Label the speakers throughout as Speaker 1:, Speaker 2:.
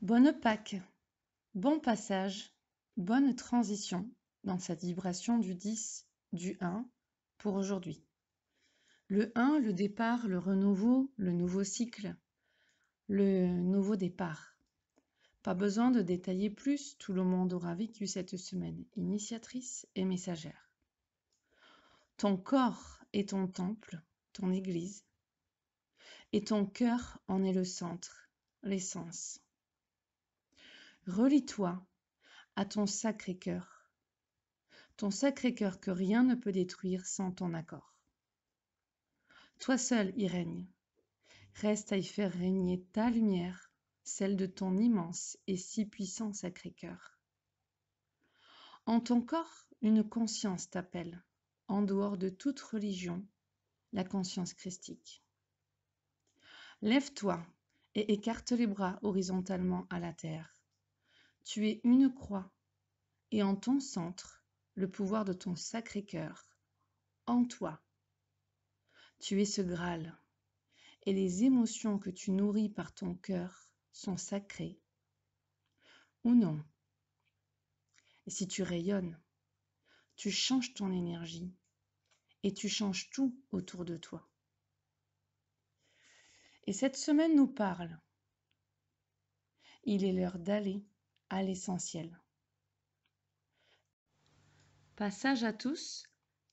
Speaker 1: Bonne Pâques, bon passage, bonne transition dans cette vibration du 10, du 1 pour aujourd'hui. Le 1, le départ, le renouveau, le nouveau cycle, le nouveau départ. Pas besoin de détailler plus, tout le monde aura vécu cette semaine initiatrice et messagère. Ton corps est ton temple, ton église, et ton cœur en est le centre, l'essence. Relie-toi à ton Sacré-Cœur que rien ne peut détruire sans ton accord. Toi seul y règne. Reste à y faire régner ta lumière, celle de ton immense et si puissant Sacré-Cœur. En ton corps, une conscience t'appelle, en dehors de toute religion, la conscience christique. Lève-toi et écarte les bras horizontalement à la terre. Tu es une croix, et en ton centre, le pouvoir de ton Sacré-Cœur, en toi. Tu es ce Graal, et les émotions que tu nourris par ton cœur sont sacrées ou non. Et si tu rayonnes, tu changes ton énergie et tu changes tout autour de toi. Et cette semaine nous parle. Il est l'heure d'aller à l'essentiel. Passage à tous,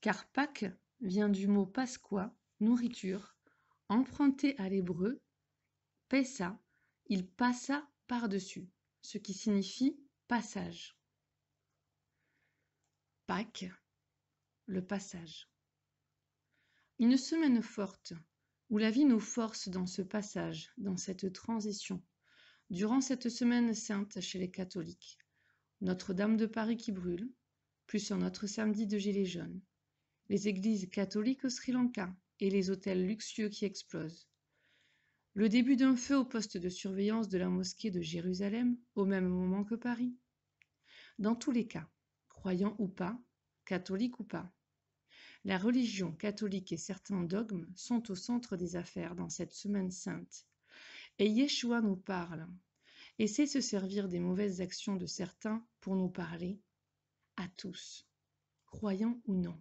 Speaker 1: car Pâques vient du mot Pasqua, nourriture, emprunté à l'hébreu, Pessa, il passa par-dessus, ce qui signifie passage. Pâques, le passage. Une semaine forte, où la vie nous force dans ce passage, dans cette transition. Durant cette semaine sainte chez les catholiques, Notre-Dame de Paris qui brûle, plus un autre samedi de gilets jaunes, les églises catholiques au Sri Lanka et les hôtels luxueux qui explosent. Le début d'un feu au poste de surveillance de la mosquée de Jérusalem au même moment que Paris. Dans tous les cas, croyants ou pas, catholiques ou pas, la religion catholique et certains dogmes sont au centre des affaires dans cette semaine sainte. Et Yeshua nous parle et sait se servir des mauvaises actions de certains pour nous parler à tous, croyants ou non.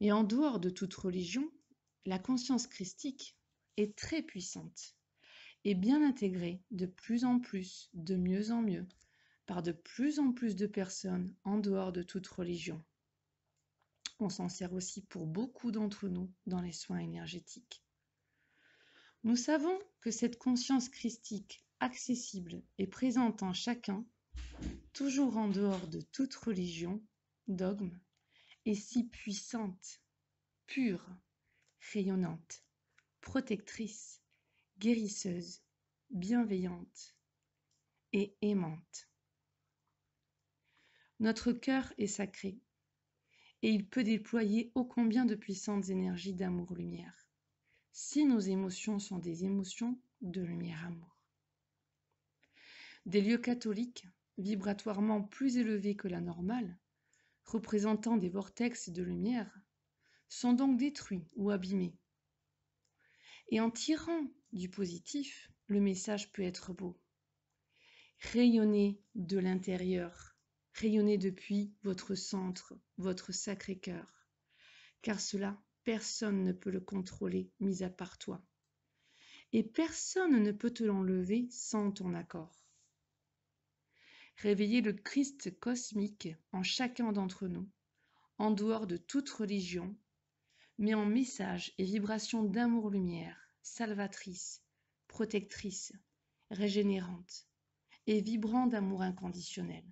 Speaker 1: Mais en dehors de toute religion, la conscience christique est très puissante et bien intégrée de plus en plus, de mieux en mieux, par de plus en plus de personnes en dehors de toute religion. On s'en sert aussi pour beaucoup d'entre nous dans les soins énergétiques. Nous savons que cette conscience christique accessible et présente en chacun, toujours en dehors de toute religion, dogme, est si puissante, pure, rayonnante, protectrice, guérisseuse, bienveillante et aimante. Notre cœur est sacré et il peut déployer ô combien de puissantes énergies d'amour-lumière, si nos émotions sont des émotions de lumière-amour. Des lieux catholiques, vibratoirement plus élevés que la normale, représentant des vortex de lumière, sont donc détruits ou abîmés. Et en tirant du positif, le message peut être beau. Rayonnez de l'intérieur, rayonnez depuis votre centre, votre Sacré-Cœur, car cela, personne ne peut le contrôler, mis à part toi. Et personne ne peut te l'enlever sans ton accord. Réveillez le Christ cosmique en chacun d'entre nous, en dehors de toute religion, mais en message et vibration d'amour-lumière, salvatrice, protectrice, régénérante et vibrant d'amour inconditionnel.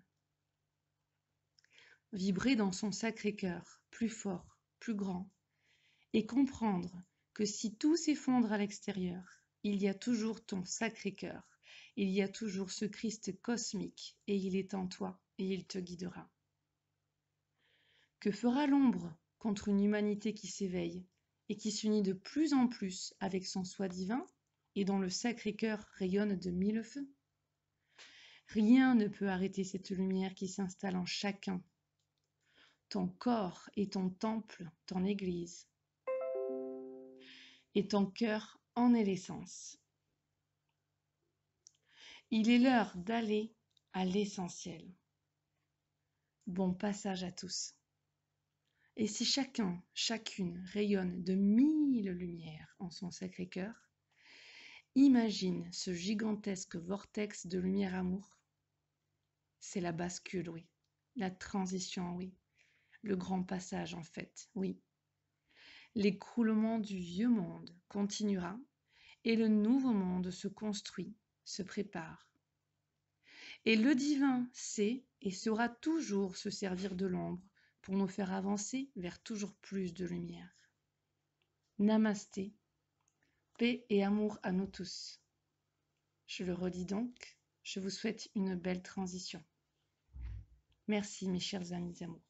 Speaker 1: Vibrer dans son Sacré-Cœur, plus fort, plus grand, et comprendre que si tout s'effondre à l'extérieur, il y a toujours ton Sacré-Cœur, il y a toujours ce Christ cosmique, et il est en toi, et il te guidera. Que fera l'ombre contre une humanité qui s'éveille, et qui s'unit de plus en plus avec son soi divin, et dont le Sacré-Cœur rayonne de mille feux? Rien ne peut arrêter cette lumière qui s'installe en chacun. Ton corps est ton temple, ton église, et ton cœur en est l'essence. Il est l'heure d'aller à l'essentiel. Bon passage à tous. Et si chacun, chacune rayonne de 1000 lumières en son Sacré-Cœur, imagine ce gigantesque vortex de lumière-amour. C'est la bascule, oui. La transition, oui. Le grand passage, en fait, oui. L'écroulement du vieux monde continuera et le nouveau monde se construit, se prépare. Et le divin sait et saura toujours se servir de l'ombre pour nous faire avancer vers toujours plus de lumière. Namasté, paix et amour à nous tous. Je le redis donc, je vous souhaite une belle transition. Merci mes chers amis amours.